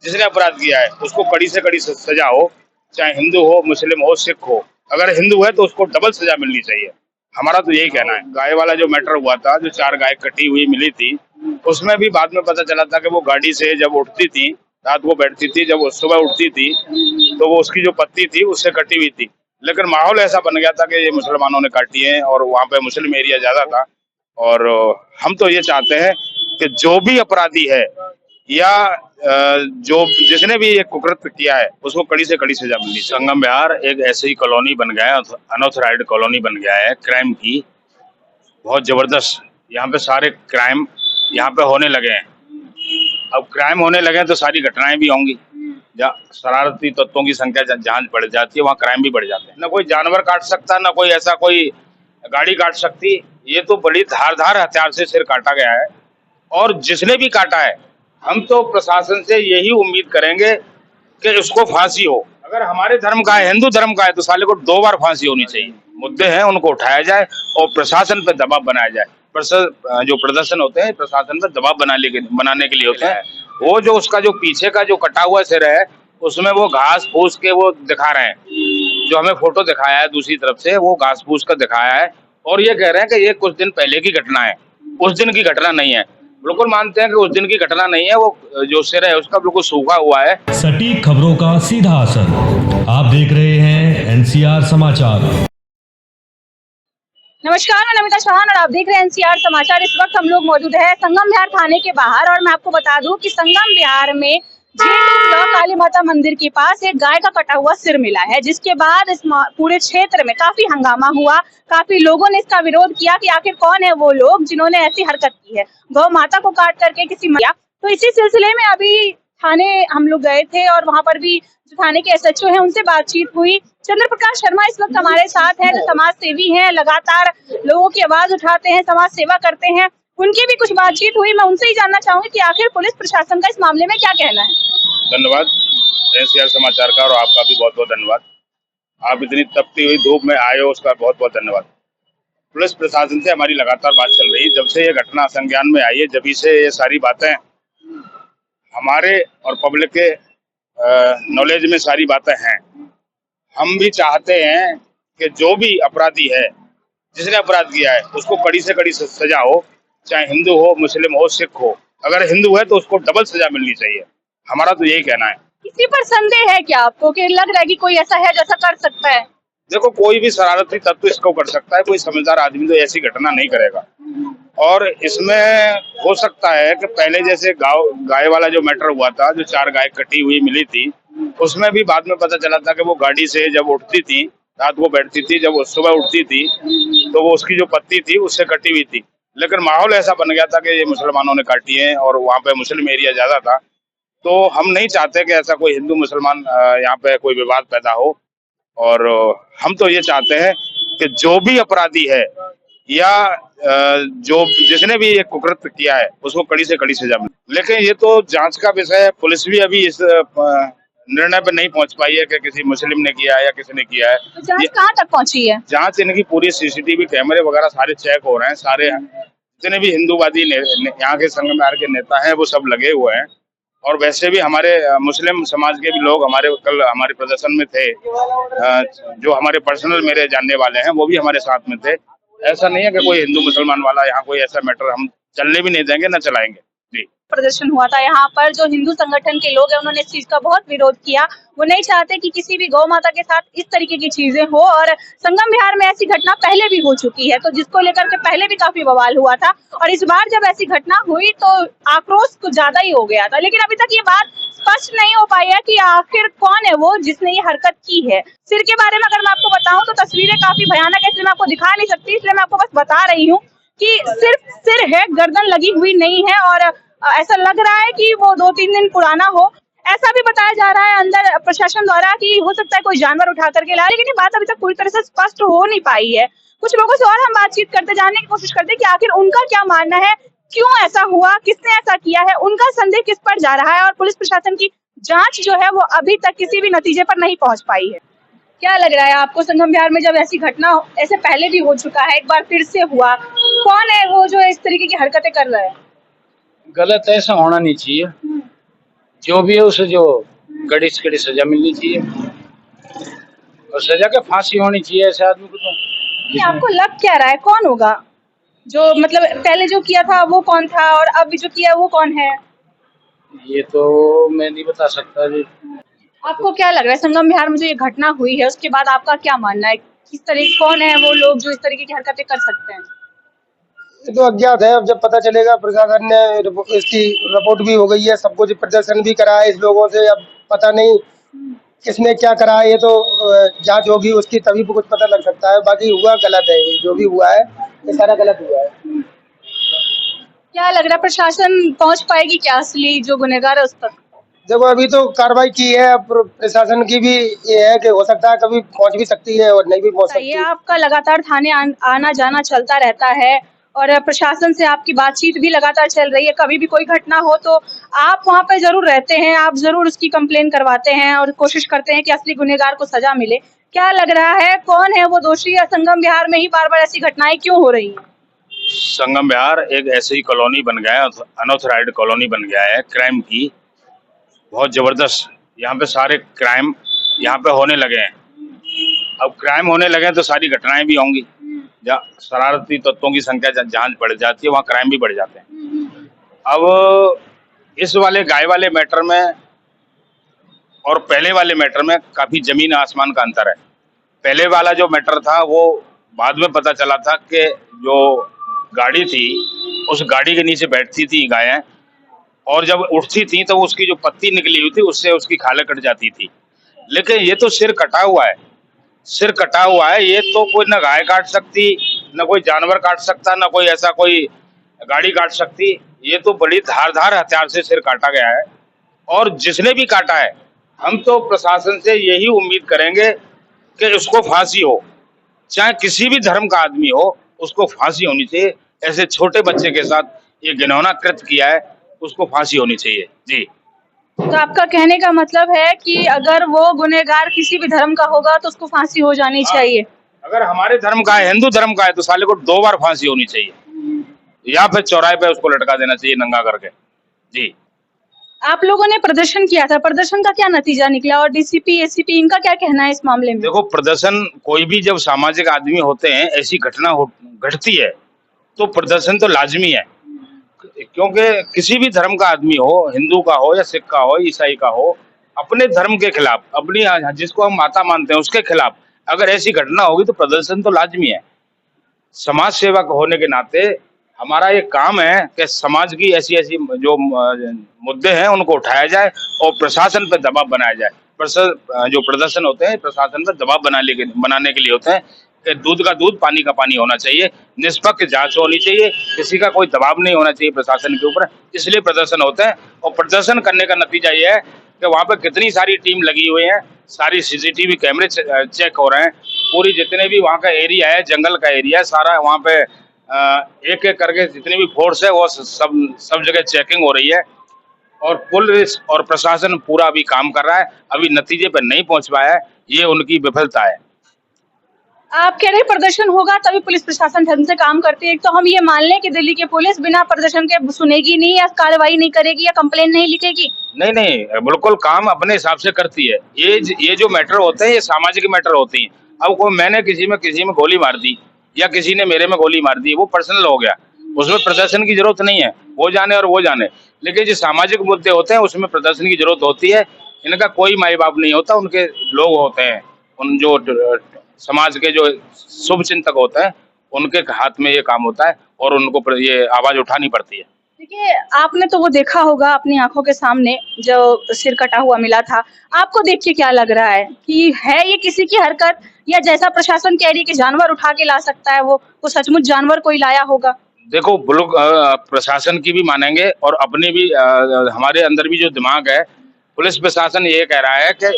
जिसने अपराध किया है उसको कड़ी से कड़ी सजा हो, चाहे हिंदू हो, मुस्लिम हो, सिख हो। अगर हिंदू है तो उसको डबल सजा मिलनी चाहिए। हमारा तो यही कहना है। गाय वाला जो मैटर हुआ था, जो 4 गाय कटी हुई मिली थी, उसमें भी बाद में पता चला था कि वो गाड़ी से जब उठती थी, रात को बैठती थी, जब वो सुबह उठती थी तो वो उसकी जो पत्ती थी उससे कटी हुई थी। लेकिन माहौल ऐसा बन गया था कि ये मुसलमानों ने काटी है और वहाँ पे मुस्लिम एरिया ज्यादा था। और हम तो ये चाहते हैं कि जो भी अपराधी है या जो जिसने भी ये कुकृत्य किया है उसको कड़ी से कड़ी सजा मिलनी चाहिए। संगम विहार एक ऐसी कॉलोनी बन गया है, अनऑथराइज्ड कॉलोनी बन गया है क्राइम की, बहुत जबरदस्त। यहाँ पे सारे क्राइम यहाँ पे होने लगे हैं। अब क्राइम होने लगे हैं तो सारी घटनाएं भी होंगी। जहाँ शरारती तत्वों की संख्या जहाँ बढ़ जाती है वहाँ क्राइम भी बढ़ जाते हैं। ना कोई जानवर काट सकता, ना कोई ऐसा कोई गाड़ी काट सकती। ये तो बड़ी धारदार हथियार से सिर काटा गया है। और जिसने भी काटा है, हम तो प्रशासन से यही उम्मीद करेंगे कि उसको फांसी हो। अगर हमारे धर्म का है, हिंदू धर्म का है, तो साले को 2 बार फांसी होनी चाहिए। मुद्दे हैं उनको उठाया जाए और प्रशासन पे दबाव बनाया जाए। जो प्रदर्शन होते हैं प्रशासन पे दबाव बनाने के लिए होते हैं। वो जो उसका जो पीछे का जो कटा हुआ सिर है उसमें वो घास फूस के वो दिखा रहे हैं। जो हमें फोटो दिखाया है दूसरी तरफ से, वो घास फूस का दिखाया है और ये कह रहे हैं कि ये कुछ दिन पहले की घटना है, उस दिन की घटना नहीं है। बिल्कुल मानते हैं कि उस दिन की घटना नहीं है। वो जो सिर है उसका बिल्कुल सूखा हुआ है। सटीक खबरों का सीधा असर। आप देख रहे हैं एनसीआर समाचार। नमस्कार, मैं नमिता चौहान और आप देख रहे हैं एनसीआर समाचार। इस वक्त हम लोग मौजूद है संगम विहार थाने के बाहर और मैं आपको बता दूं कि संगम विहार में G2 ब्लॉक काली माता मंदिर के पास एक गाय का कटा हुआ सिर मिला है, जिसके बाद इस पूरे क्षेत्र में काफी हंगामा हुआ। काफी लोगों ने इसका विरोध किया कि आखिर कौन है वो लोग जिन्होंने ऐसी हरकत की है, गौ माता को काट करके किसी महिला। तो इसी सिलसिले में अभी थाने हम लोग गए थे और वहाँ पर भी जो थाने के SHO हैं उनसे बातचीत हुई। चंद्र प्रकाश शर्मा इस वक्त हमारे साथ हैं, जो समाज सेवी हैं, लगातार लोगों की आवाज उठाते हैं, समाज सेवा करते हैं। उनकी भी कुछ बातचीत हुई। मैं उनसे ही जानना चाहूंगी कि आखिर पुलिस प्रशासन का इस मामले में क्या कहना है। धन्यवाद एनसीआर समाचार का, और आपका भी बहुत बहुत धन्यवाद। आप इतनी तपती हुई धूप में आए हो, उसका बहुत बहुत धन्यवाद। पुलिस प्रशासन से हमारी लगातार बात चल रही है जब से ये घटना संज्ञान में आई है, जब से ये सारी बातें हमारे और पब्लिक के नॉलेज में सारी बातें हैं। हम भी चाहते हैं कि जो भी अपराधी है, जिसने अपराध किया है उसको कड़ी से कड़ी सजा हो, चाहे हिंदू हो, मुस्लिम हो, सिख हो। अगर हिंदू है तो उसको डबल सजा मिलनी चाहिए। हमारा तो यही कहना है। किसी पर संदेह है क्या आपको कि लग रहा है कि कोई ऐसा है जैसा कर सकता है? देखो, कोई भी शरारती तत्व इसको कर सकता है, कोई समझदार आदमी तो ऐसी घटना नहीं करेगा। और इसमें हो सकता है कि पहले जैसे गाय वाला जो मैटर हुआ था, जो 4 गाय कटी हुई मिली थी, उसमें भी बाद में पता चला था कि वो गाड़ी से जब उठती थी, रात को बैठती थी, जब वो सुबह उठती थी तो वो उसकी जो पत्ती थी उससे कटी हुई थी। लेकिन माहौल ऐसा बन गया था कि ये मुसलमानों ने काटी है और वहाँ पे मुस्लिम एरिया ज्यादा था। तो हम नहीं चाहते कि ऐसा कोई हिंदू मुसलमान यहाँ पे कोई विवाद पैदा हो। और हम तो ये चाहते हैं कि जो भी अपराधी है या जो जिसने भी ये कुकृत्य किया है उसको कड़ी से कड़ी सजा मिले। लेकिन ये तो जांच का विषय है। पुलिस भी अभी इस निर्णय पर नहीं पहुंच पाई है कि किसी मुस्लिम ने किया है या किसी ने किया है। तो जांच कहाँ तक पहुंची है? जांच इनकी पूरी CCTV कैमरे वगैरह सारे चेक हो रहे हैं। सारे जितने भी हिंदूवादी यहाँ के संगम विहार के नेता हैं वो सब लगे हुए हैं। और वैसे भी हमारे मुस्लिम समाज के भी लोग कल हमारे प्रदर्शन में थे। जो हमारे पर्सनल मेरे जानने वाले हैं वो भी हमारे साथ में थे। ऐसा नहीं है कि कोई हिंदू मुसलमान वाला यहाँ कोई ऐसा मैटर हम चलने भी नहीं देंगे, ना चलाएंगे। जी, प्रदर्शन हुआ था यहाँ पर, जो हिंदू संगठन के लोग हैं उन्होंने इस चीज का बहुत विरोध किया। वो नहीं चाहते कि किसी भी गौ माता के साथ इस तरीके की चीजें हो, और संगम विहार में ऐसी घटना पहले भी हो चुकी है, तो जिसको लेकर के पहले भी काफी बवाल हुआ था। और इस बार जब ऐसी घटना हुई तो आक्रोश कुछ ज्यादा ही हो गया था। लेकिन अभी तक ये बात स्पष्ट नहीं हो पाई है कि आखिर कौन है वो जिसने ये हरकत की है। सिर के बारे में अगर मैं आपको बताऊं तो तस्वीरें काफी भयानक है, इसलिए मैं आपको दिखा नहीं सकती, इसलिए मैं आपको बस बता रही हूँ कि सिर्फ सिर है, गर्दन लगी हुई नहीं है। और ऐसा लग रहा है कि वो 2-3 दिन पुराना हो। ऐसा भी बताया जा रहा है अंदर प्रशासन द्वारा कि हो सकता है कोई जानवर उठा करके लाया, लेकिन ये बात अभी तक पूरी तरह से स्पष्ट हो नहीं पाई है। कुछ लोगों से और हम बातचीत करते, जानने की कोशिश करते हैं कि आखिर उनका क्या मानना है, क्यों ऐसा हुआ, किसने ऐसा किया है, उनका संदेह किस पर जा रहा है। और पुलिस प्रशासन की जांच जो है वो अभी तक किसी भी नतीजे पर नहीं पहुंच पाई है। क्या लग रहा है आपको, संगम विहार में जब ऐसी घटना ऐसे पहले भी हो चुका है, एक बार फिर से हुआ, कौन है वो जो इस तरीके की हरकतें कर रहा है? गलत ऐसा होना नहीं चाहिए। जो भी है उसे जो कड़ी से कड़ी सजा मिलनी चाहिए, और सजा के फांसी होनी चाहिए ऐसे आदमी को। तो ये आपको लग क्या रहा है, कौन होगा जो मतलब पहले जो किया था वो कौन था और अब जो किया वो कौन है? ये तो मैं नहीं बता सकता जी। आपको क्या लग रहा है संगम विहार में जो ये घटना हुई है उसके बाद आपका क्या मानना है, किस तरह कौन है वो लोग जो इस तरीके की हरकतें कर सकते हैं? ये तो अज्ञात है। अब जब पता चलेगा, प्रशासन ने इसकी रिपोर्ट भी हो गई है, सब कुछ प्रदर्शन भी करा है इस लोगों से। अब पता नहीं किसने क्या करा है, ये तो जांच होगी उसकी, तभी कुछ पता लग सकता है। बाकी हुआ गलत है, ये जो भी हुआ है ये सारा गलत हुआ है। क्या लग रहा है प्रशासन पहुंच पाएगी क्या असली जो गुनहगार है उस तक? देखो, अभी तो कार्रवाई की है, अब प्रशासन की भी ये है कि हो सकता है कभी पहुंच भी सकती है और नहीं भी पहुंच सकती ये है। आपका लगातार थाने आना जाना चलता रहता है और प्रशासन से आपकी बातचीत भी लगातार चल रही है, कभी भी कोई घटना हो तो आप वहां पे जरूर रहते हैं, आप जरूर उसकी कंप्लेन करवाते हैं और कोशिश करते हैं कि असली गुनहगार को सजा मिले। क्या लग रहा है कौन है वो दोषी, या संगम विहार में ही बार बार ऐसी घटनाएं क्यों हो रही हैं? संगम विहार एक ऐसी कॉलोनी बन गया है, अनऑथराइज्ड कॉलोनी बन गया है क्राइम की, बहुत जबरदस्त। यहाँ पे सारे क्राइम यहाँ पे होने लगे हैं। अब क्राइम होने लगे हैं तो सारी घटनाएं भी होंगी। जहाँ शरारती तत्वों की संख्या जहाँ बढ़ जाती है वहाँ क्राइम भी बढ़ जाते हैं। अब इस वाले गाय वाले मैटर में और पहले वाले मैटर में काफी जमीन आसमान का अंतर है। पहले वाला जो मैटर था वो बाद में पता चला था कि जो गाड़ी थी उस गाड़ी के नीचे बैठती थी गायें, और जब उठती थी तो उसकी जो पत्ती निकली हुई थी उससे उसकी खालें कट जाती थी। लेकिन ये तो सिर कटा हुआ है, सिर कटा हुआ है। ये तो कोई ना गाय काट सकती, ना कोई जानवर काट सकता, ना कोई ऐसा कोई गाड़ी काट सकती। ये तो बड़ी धारदार हथियार से सिर काटा गया है, और जिसने भी काटा है हम तो प्रशासन से यही उम्मीद करेंगे कि उसको फांसी हो, चाहे किसी भी धर्म का आदमी हो, उसको फांसी होनी चाहिए। ऐसे छोटे बच्चे के साथ ये घिनौना कृत्य किया है, उसको फांसी होनी चाहिए जी। तो आपका कहने का मतलब है कि अगर वो गुनहगार किसी भी धर्म का होगा तो उसको फांसी हो जानी चाहिए? अगर हमारे धर्म का है, हिंदू धर्म का है, तो साले को 2 बार फांसी होनी चाहिए, या फिर चौराहे पे उसको लटका देना चाहिए नंगा करके जी। आप लोगों ने प्रदर्शन किया था, प्रदर्शन का क्या नतीजा निकला और डीसीपी एसीपी इनका क्या कहना है इस मामले में? देखो, प्रदर्शन कोई भी जब सामाजिक आदमी होते हैं, ऐसी घटना घटती है तो प्रदर्शन तो लाजमी है, क्योंकि किसी भी धर्म का आदमी हो, हिंदू का हो या सिख का हो, ईसाई का हो, अपने धर्म के खिलाफ, अपनी जिसको हम माता मानते हैं उसके खिलाफ अगर ऐसी घटना होगी तो प्रदर्शन तो लाजमी है। समाज सेवक होने के नाते हमारा ये काम है कि समाज की ऐसी ऐसी जो मुद्दे हैं उनको उठाया जाए और प्रशासन पर दबाव बनाया जाए। जो प्रदर्शन होते हैं प्रशासन पर दबाव बनाने के लिए होते हैं कि दूध का दूध पानी का पानी होना चाहिए, निष्पक्ष जांच होनी चाहिए, किसी का कोई दबाव नहीं होना चाहिए प्रशासन के ऊपर, इसलिए प्रदर्शन होते हैं। और प्रदर्शन करने का नतीजा ये है कि वहाँ पे कितनी सारी टीम लगी हुई है, सारी सीसीटीवी कैमरे चेक हो रहे हैं, पूरी जितने भी वहाँ का एरिया है, जंगल का एरिया है, सारा वहाँ पे एक एक करके जितनी भी फोर्स है वो सब जगह चेकिंग हो रही है, और पुलिस और प्रशासन पूरा अभी काम कर रहा है। अभी नतीजे पर नहीं पहुंच पाया है, ये उनकी विफलता है। आप कह रहे हैं प्रदर्शन होगा तभी पुलिस प्रशासन ढंग से काम करती है, तो हम ये मान लें कि दिल्ली की पुलिस बिना प्रदर्शन के सुनेगी नहीं या कार्रवाई नहीं करेगी या कंप्लेन नहीं लिखेगी? नहीं, बिल्कुल काम अपने हिसाब से करती है। ये जो मैटर होते हैं ये सामाजिक मैटर होती हैं। अब कोई मैंने किसी में गोली मार दी या किसी ने मेरे में गोली मार दी, वो पर्सनल हो गया, उसमें प्रदर्शन की जरूरत नहीं है, वो जाने और वो जाने। लेकिन जो सामाजिक मुद्दे होते हैं उसमें प्रदर्शन की जरूरत होती है। इनका कोई माई बाप नहीं होता, उनके लोग होते हैं, उन जो समाज के जो शुभ चिंतक होते हैं उनके हाथ में ये काम होता है और उनको ये आवाज उठानी पड़ती है। देखिए, आपने तो वो देखा होगा अपनी आंखों के सामने जो सिर कटा हुआ मिला था, आपको देख के क्या लग रहा है कि है ये किसी की हरकत, या जैसा प्रशासन कह रही है कि जानवर उठा के ला सकता है वो सचमुच जानवर कोई लाया होगा? देखो, प्रशासन की भी मानेंगे और अपनी भी, हमारे अंदर भी जो दिमाग है, पुलिस प्रशासन ये कह रहा है कि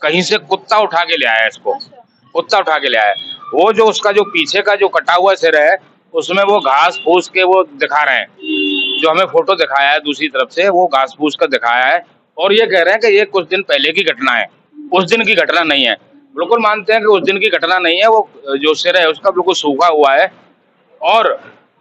कहीं से कुत्ता उठा के ले आया है इसको, कुत्ता उठा के ले आया है। वो जो उसका जो पीछे का जो कटा हुआ सिर है उसमें वो घास फूस के वो दिखा रहे हैं, जो हमें फोटो दिखाया है दूसरी तरफ से, वो घास फूस का दिखाया है, और ये कह रहे हैं कि ये कुछ दिन पहले की घटना है, उस दिन की घटना नहीं है। बिल्कुल मानते हैं कि उस दिन की घटना नहीं है, वो जो सिर है उसका बिल्कुल सूखा हुआ है। और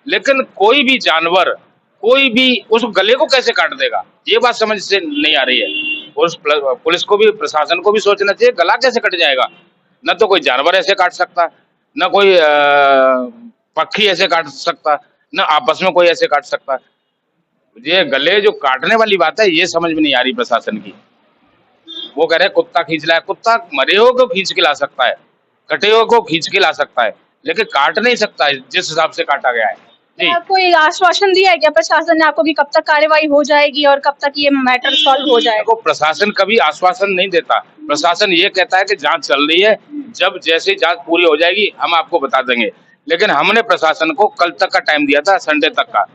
लेकिन कोई भी जानवर कोई भी उस गले को कैसे काट देगा, ये बात समझ से नहीं आ रही है। और उस पुलिस को भी, प्रशासन को भी सोचना चाहिए, गला कैसे कट जाएगा। न तो कोई जानवर ऐसे काट सकता, न कोई पक्षी ऐसे काट सकता, न आपस में कोई ऐसे काट सकता। ये गले जो काटने वाली बात है, ये समझ में नहीं आ रही प्रशासन की। वो कह रहे हैं कुत्ता खींच लाया, कुत्ता मरे हुए को खींच के ला सकता है, कटे हुए को खींच के ला सकता है, लेकिन काट नहीं सकता है जिस हिसाब से काटा गया है। जी। आपको ये आश्वासन दिया है क्या प्रशासन ने आपको कि कब तक कार्रवाई हो जाएगी और कब तक ये मैटर सॉल्व हो जाएगा? देखो, प्रशासन कभी आश्वासन नहीं देता। प्रशासन ये कहता है कि जांच चल रही है, जब जैसे जांच पूरी हो जाएगी हम आपको बता देंगे। लेकिन हमने प्रशासन को कल तक का टाइम दिया था, संडे तक का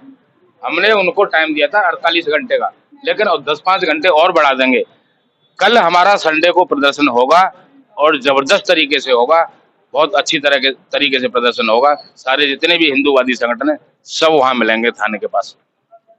हमने उनको टाइम दिया था 48 घंटे का, लेकिन 10-5 घंटे और बढ़ा देंगे। कल हमारा संडे को प्रदर्शन होगा और जबरदस्त तरीके से होगा, बहुत अच्छी तरीके से प्रदर्शन होगा। सारे जितने भी हिंदूवादी संगठन है सब वहाँ मिलेंगे थाने के पास।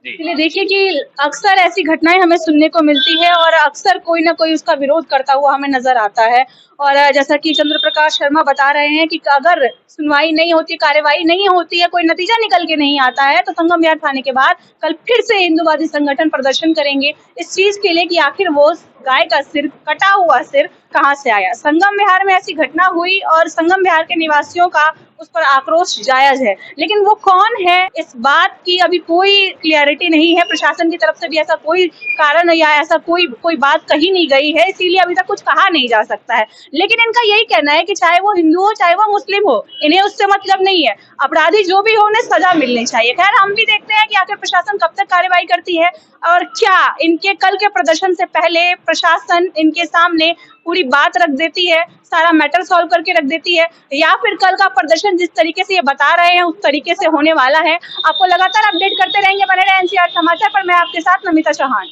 इसलिए देखिए कि अक्सर ऐसी घटनाएं हमें सुनने को मिलती है और अक्सर कोई ना कोई उसका विरोध करता हुआ हमें नजर आता है। और जैसा कि चंद्र प्रकाश शर्मा बता रहे हैं कि अगर सुनवाई नहीं होती, कार्यवाही नहीं होती है, कोई नतीजा निकल के नहीं आता है, तो संगम विहार थाने के बाद कल फिर से हिंदूवादी संगठन प्रदर्शन करेंगे इस चीज के लिए कि आखिर वो गाय का सिर, कटा हुआ सिर कहाँ से आया। संगम विहार में ऐसी घटना हुई और संगम विहार के निवासियों का उस पर आक्रोश जायज है, लेकिन वो कौन है इस बात की अभी कोई क्लियरिटी नहीं है। प्रशासन की तरफ से भी ऐसा कोई कारण या ऐसा कोई बात कही नहीं गई है, इसीलिए अभी तक कुछ कहा नहीं जा सकता है। लेकिन इनका यही कहना है कि चाहे वो हिंदू हो चाहे वो मुस्लिम हो, इन्हें उससे मतलब नहीं है, अपराधी जो भी हो उन्हें सजा मिलनी चाहिए। खैर, हम भी देखते हैं कि आखिर प्रशासन कब तक कार्रवाई करती है और क्या इनके कल के प्रदर्शन से पहले प्रशासन इनके सामने पूरी बात रख देती है, सारा मैटर सॉल्व करके रख देती है, या फिर कल का प्रदर्शन जिस तरीके से ये बता रहे हैं उस तरीके से होने वाला है। आपको लगातार अपडेट करते रहेंगे, बने रहे एनसीआर समाचार पर। मैं आपके साथ नमिता चौहान।